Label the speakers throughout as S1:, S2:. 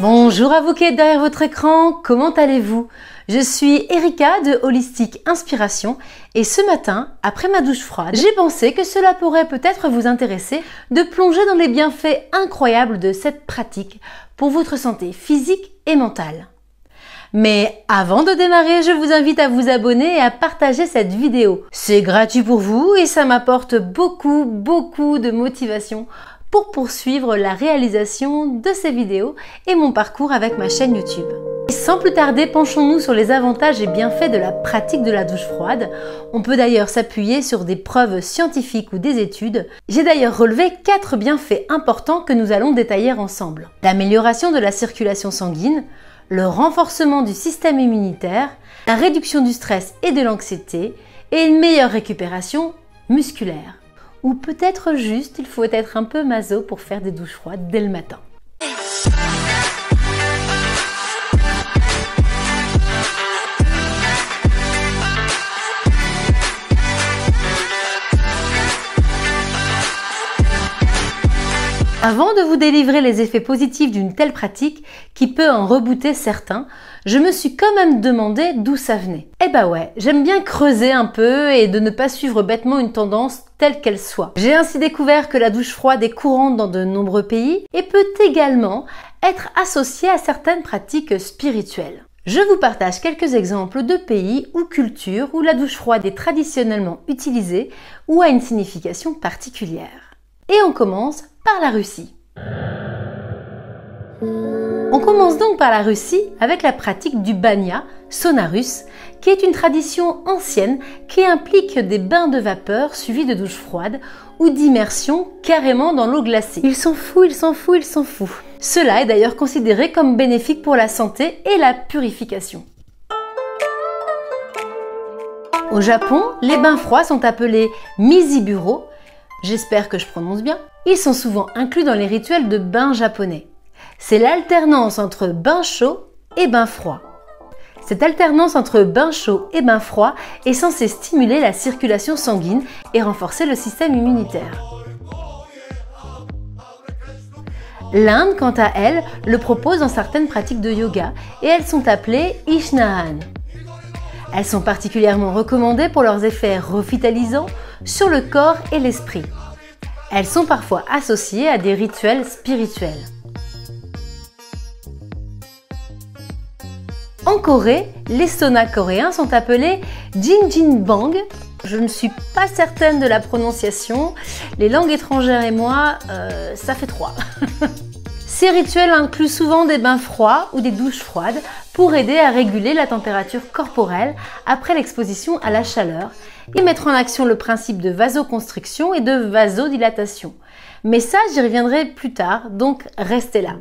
S1: Bonjour à vous qui êtes derrière votre écran, comment allez-vous? Je suis Erika de Holistic Inspiration et ce matin, après ma douche froide, j'ai pensé que cela pourrait peut-être vous intéresser de plonger dans les bienfaits incroyables de cette pratique pour votre santé physique et mentale. Mais avant de démarrer, je vous invite à vous abonner et à partager cette vidéo. C'est gratuit pour vous et ça m'apporte beaucoup de motivation pour poursuivre la réalisation de ces vidéos et mon parcours avec ma chaîne YouTube. Et sans plus tarder, penchons-nous sur les avantages et bienfaits de la pratique de la douche froide. On peut d'ailleurs s'appuyer sur des preuves scientifiques ou des études. J'ai d'ailleurs relevé 4 bienfaits importants que nous allons détailler ensemble. L'amélioration de la circulation sanguine, le renforcement du système immunitaire, la réduction du stress et de l'anxiété et une meilleure récupération musculaire. Ou peut-être juste, il faut être un peu maso pour faire des douches froides dès le matin. Avant de vous délivrer les effets positifs d'une telle pratique, qui peut en rebooter certains, je me suis quand même demandé d'où ça venait. Eh bah ouais, j'aime bien creuser un peu et de ne pas suivre bêtement une tendance telle qu'elle soit. J'ai ainsi découvert que la douche froide est courante dans de nombreux pays et peut également être associée à certaines pratiques spirituelles. Je vous partage quelques exemples de pays ou cultures où la douche froide est traditionnellement utilisée ou a une signification particulière. Et on commence par la Russie. On commence donc par la Russie avec la pratique du banya, sauna russe, qui est une tradition ancienne qui implique des bains de vapeur suivis de douches froides ou d'immersion carrément dans l'eau glacée. Ils s'en foutent. Cela est d'ailleurs considéré comme bénéfique pour la santé et la purification. Au Japon, les bains froids sont appelés Miziburo. J'espère que je prononce bien. Ils sont souvent inclus dans les rituels de bain japonais. C'est l'alternance entre bain chaud et bain froid. Cette alternance entre bain chaud et bain froid est censée stimuler la circulation sanguine et renforcer le système immunitaire. L'Inde, quant à elle, le propose dans certaines pratiques de yoga et elles sont appelées Ishnaan. Elles sont particulièrement recommandées pour leurs effets revitalisants sur le corps et l'esprit. Elles sont parfois associées à des rituels spirituels. En Corée, les saunas coréens sont appelés Jinjinbang. Je ne suis pas certaine de la prononciation. Les langues étrangères et moi, ça fait 3. Ces rituels incluent souvent des bains froids ou des douches froides pour aider à réguler la température corporelle après l'exposition à la chaleur et mettre en action le principe de vasoconstriction et de vasodilatation. Mais ça, j'y reviendrai plus tard, donc restez là.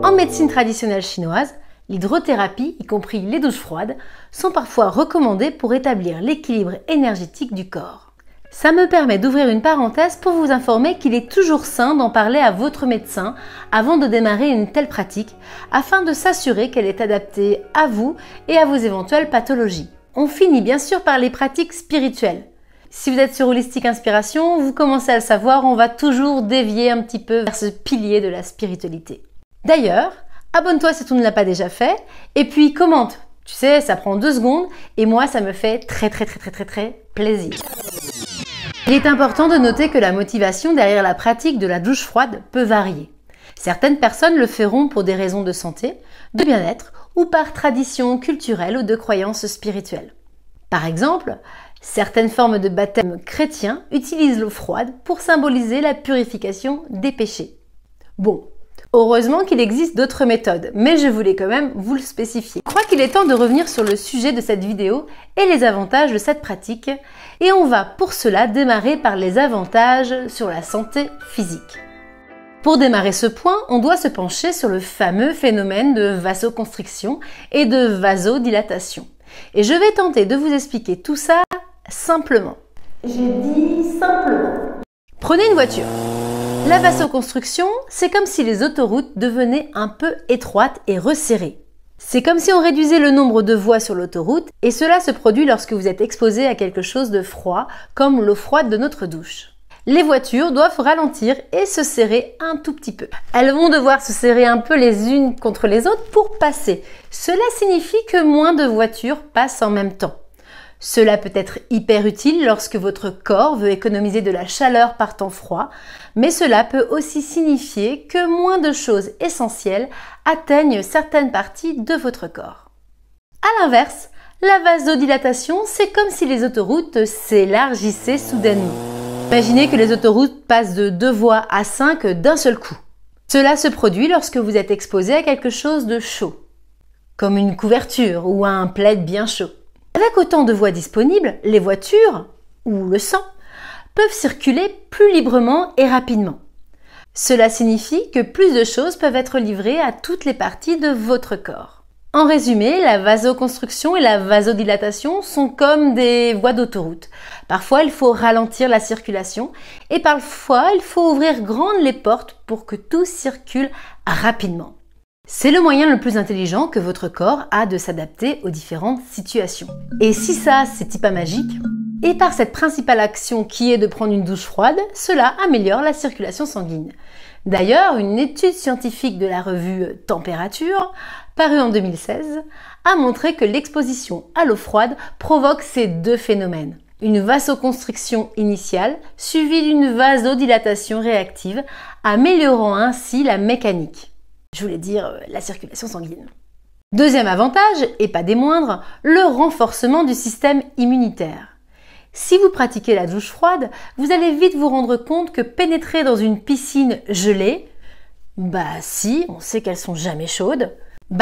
S1: En médecine traditionnelle chinoise, l'hydrothérapie, y compris les douches froides, sont parfois recommandées pour établir l'équilibre énergétique du corps. Ça me permet d'ouvrir une parenthèse pour vous informer qu'il est toujours sain d'en parler à votre médecin avant de démarrer une telle pratique, afin de s'assurer qu'elle est adaptée à vous et à vos éventuelles pathologies. On finit bien sûr par les pratiques spirituelles. Si vous êtes sur Holistic Inspiration, vous commencez à le savoir, on va toujours dévier un petit peu vers ce pilier de la spiritualité. D'ailleurs, abonne-toi si tu ne l'as pas déjà fait, et puis commente. Tu sais, ça prend 2 secondes, et moi ça me fait très plaisir. Il est important de noter que la motivation derrière la pratique de la douche froide peut varier. Certaines personnes le feront pour des raisons de santé, de bien-être ou par tradition culturelle ou de croyances spirituelles. Par exemple, certaines formes de baptême chrétiens utilisent l'eau froide pour symboliser la purification des péchés. Bon, heureusement qu'il existe d'autres méthodes, mais je voulais quand même vous le spécifier. Je crois qu'il est temps de revenir sur le sujet de cette vidéo et les avantages de cette pratique. Et on va pour cela démarrer par les avantages sur la santé physique. Pour démarrer ce point, on doit se pencher sur le fameux phénomène de vasoconstriction et de vasodilatation. Et je vais tenter de vous expliquer tout ça simplement. J'ai dit simplement. Prenez une voiture. La vasoconstriction, c'est comme si les autoroutes devenaient un peu étroites et resserrées. C'est comme si on réduisait le nombre de voies sur l'autoroute et cela se produit lorsque vous êtes exposé à quelque chose de froid, comme l'eau froide de notre douche. Les voitures doivent ralentir et se serrer un tout petit peu. Elles vont devoir se serrer un peu les unes contre les autres pour passer. Cela signifie que moins de voitures passent en même temps. Cela peut être hyper utile lorsque votre corps veut économiser de la chaleur par temps froid, mais cela peut aussi signifier que moins de choses essentielles atteignent certaines parties de votre corps. À l'inverse, la vasodilatation, c'est comme si les autoroutes s'élargissaient soudainement. Imaginez que les autoroutes passent de 2 voies à 5 d'un seul coup. Cela se produit lorsque vous êtes exposé à quelque chose de chaud, comme une couverture ou un plaid bien chaud. Avec autant de voies disponibles, les voitures, ou le sang, peuvent circuler plus librement et rapidement. Cela signifie que plus de choses peuvent être livrées à toutes les parties de votre corps. En résumé, la vasoconstriction et la vasodilatation sont comme des voies d'autoroute. Parfois, il faut ralentir la circulation et parfois, il faut ouvrir grandes les portes pour que tout circule rapidement. C'est le moyen le plus intelligent que votre corps a de s'adapter aux différentes situations. Et si ça, c'est pas magique, et par cette principale action qui est de prendre une douche froide, cela améliore la circulation sanguine. D'ailleurs, une étude scientifique de la revue Température, parue en 2016, a montré que l'exposition à l'eau froide provoque ces deux phénomènes. Une vasoconstriction initiale suivie d'une vasodilatation réactive, améliorant ainsi la mécanique. Je voulais dire la circulation sanguine. Deuxième avantage, et pas des moindres, le renforcement du système immunitaire. Si vous pratiquez la douche froide, vous allez vite vous rendre compte que pénétrer dans une piscine gelée, si, on sait qu'elles sont jamais chaudes,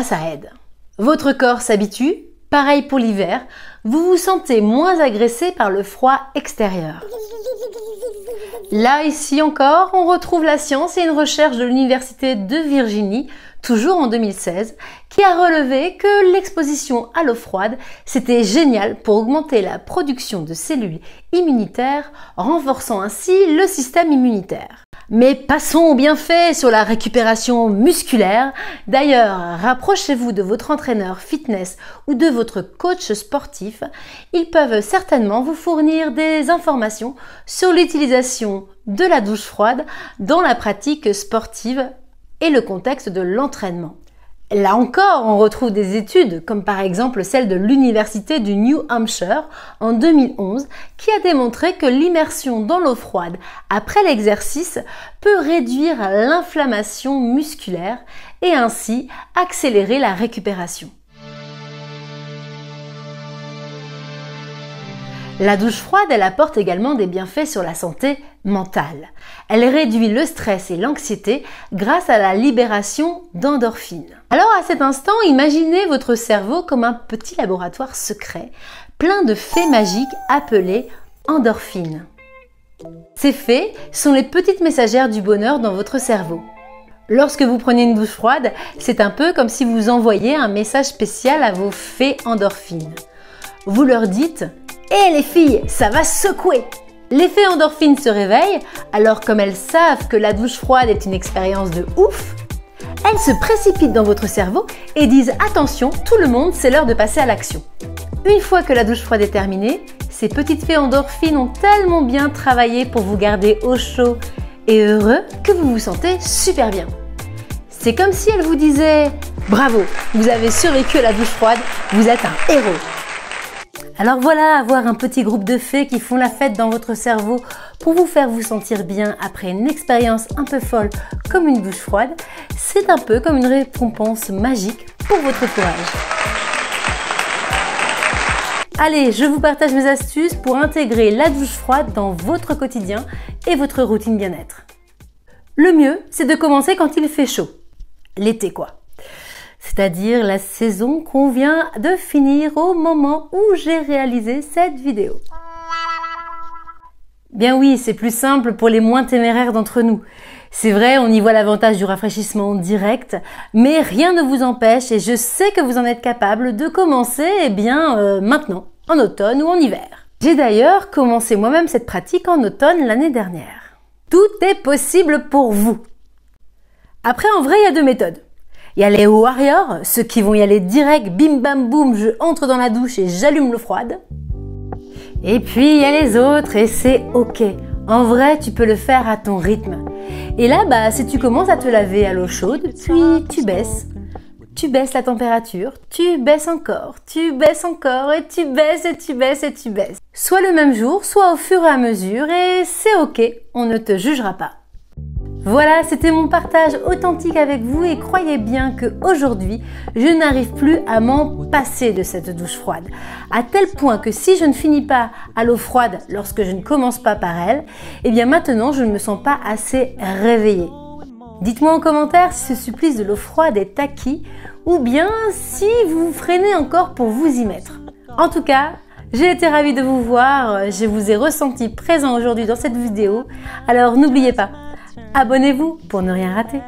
S1: ça aide. Votre corps s'habitue, pareil pour l'hiver, vous vous sentez moins agressé par le froid extérieur. Là, ici encore, on retrouve la science et une recherche de l'Université de Virginie, toujours en 2016, qui a relevé que l'exposition à l'eau froide, c'était génial pour augmenter la production de cellules immunitaires, renforçant ainsi le système immunitaire. Mais passons aux bienfaits sur la récupération musculaire. D'ailleurs, rapprochez-vous de votre entraîneur fitness ou de votre coach sportif. Ils peuvent certainement vous fournir des informations sur l'utilisation de la douche froide dans la pratique sportive et le contexte de l'entraînement. Là encore, on retrouve des études, comme par exemple celle de l'Université du New Hampshire en 2011, qui a démontré que l'immersion dans l'eau froide après l'exercice peut réduire l'inflammation musculaire et ainsi accélérer la récupération. La douche froide, elle apporte également des bienfaits sur la santé mentale. Elle réduit le stress et l'anxiété grâce à la libération d'endorphines. Alors à cet instant, imaginez votre cerveau comme un petit laboratoire secret, plein de fées magiques appelées endorphines. Ces fées sont les petites messagères du bonheur dans votre cerveau. Lorsque vous prenez une douche froide, c'est un peu comme si vous envoyiez un message spécial à vos fées endorphines. Vous leur dites « Hé les filles, ça va secouer !» Les fées endorphines se réveillent, alors comme elles savent que la douche froide est une expérience de ouf, elles se précipitent dans votre cerveau et disent « Attention, tout le monde, c'est l'heure de passer à l'action !» Une fois que la douche froide est terminée, ces petites fées endorphines ont tellement bien travaillé pour vous garder au chaud et heureux que vous vous sentez super bien. C'est comme si elles vous disaient « Bravo, vous avez survécu à la douche froide, vous êtes un héros !» Alors voilà, avoir un petit groupe de fées qui font la fête dans votre cerveau pour vous faire vous sentir bien après une expérience un peu folle comme une douche froide, c'est un peu comme une récompense magique pour votre courage. Allez, je vous partage mes astuces pour intégrer la douche froide dans votre quotidien et votre routine bien-être. Le mieux, c'est de commencer quand il fait chaud. L'été quoi. C'est-à-dire la saison qu'on vient de finir au moment où j'ai réalisé cette vidéo. Bien oui, c'est plus simple pour les moins téméraires d'entre nous. C'est vrai, on y voit l'avantage du rafraîchissement direct, mais rien ne vous empêche, et je sais que vous en êtes capable, de commencer maintenant, en automne ou en hiver. J'ai d'ailleurs commencé moi-même cette pratique en automne l'année dernière. Tout est possible pour vous. Après, en vrai, il y a deux méthodes. Il y a les warriors, ceux qui vont y aller direct, bim bam boum, je entre dans la douche et j'allume l'eau froide. Et puis il y a les autres et c'est ok. En vrai, tu peux le faire à ton rythme. Et là, si tu commences à te laver à l'eau chaude, puis tu baisses. Tu baisses la température, tu baisses encore, et tu baisses, et tu baisses, et tu baisses. Soit le même jour, soit au fur et à mesure, et c'est ok, on ne te jugera pas. Voilà, c'était mon partage authentique avec vous et croyez bien qu'aujourd'hui, je n'arrive plus à m'en passer de cette douche froide. À tel point que si je ne finis pas à l'eau froide lorsque je ne commence pas par elle, eh bien maintenant je ne me sens pas assez réveillée. Dites-moi en commentaire si ce supplice de l'eau froide est acquis ou bien si vous freinez encore pour vous y mettre. En tout cas, j'ai été ravie de vous voir, je vous ai ressenti présent aujourd'hui dans cette vidéo, alors n'oubliez pas, abonnez-vous pour ne rien rater.